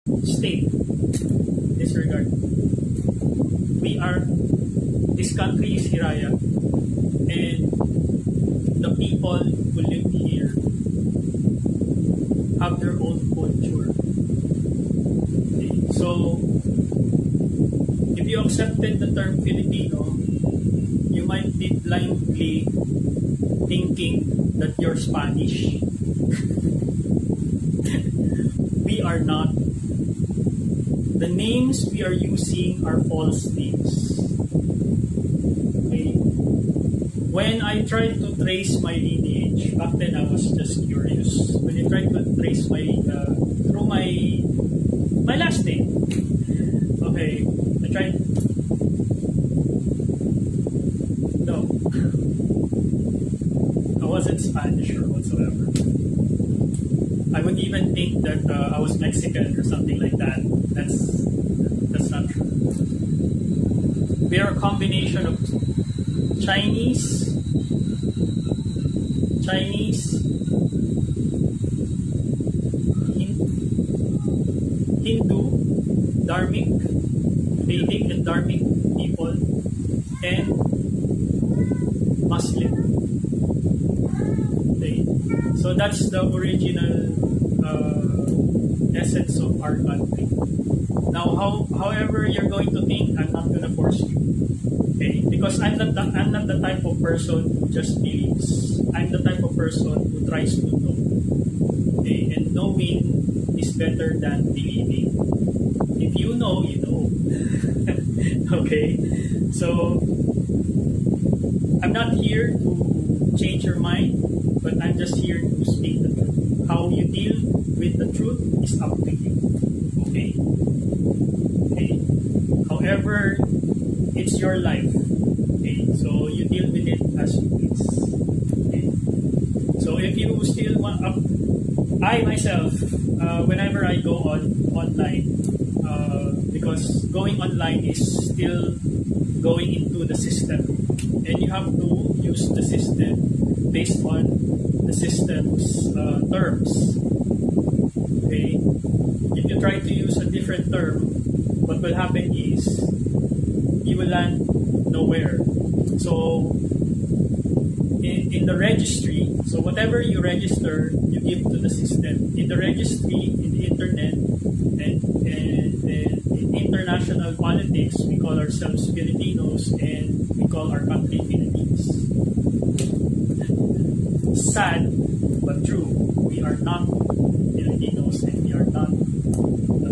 state in this regard. This country is Hiraya, and the people who live here have their own culture. Okay. So, if you accepted the term Filipino, you might be blindly thinking that you're Spanish. We are not. The names we are using are false names. Okay? When I tried to trace my lineage, back then I was just curious. When I tried to trace through my last name, okay, I tried. No, I wasn't Spanish or whatsoever. I would even think that I was Mexican or something like that. That's not true. We are a combination of Chinese, Hindu, Dharmic, Vedic and Dharmic people, and Muslim. Okay. So that's the original essence of our country. Now, however you're going to think, I'm not gonna force you. Okay, because I'm not the type of person who just believes. I'm the type of person who tries to know. Okay, and knowing is better than believing. If you know, you know. Okay, so I'm not here to change your mind, but I'm just here to speak the truth. How you deal with the truth is up to you. Okay? Okay. However, it's your life. Okay? So you deal with it as you please. Okay? So if you still want I myself, whenever I go online, because going online is still going into the system, and you have to use the system based on the system's terms. Okay? If you try to use a different term, what will happen is you will land nowhere. So in the registry, so whatever you register, you give to the system. In the registry, in the internet, and in international politics, we call ourselves Filipinos, and we call our country Philippines. Sad but true, we are not Filipinos, and we are not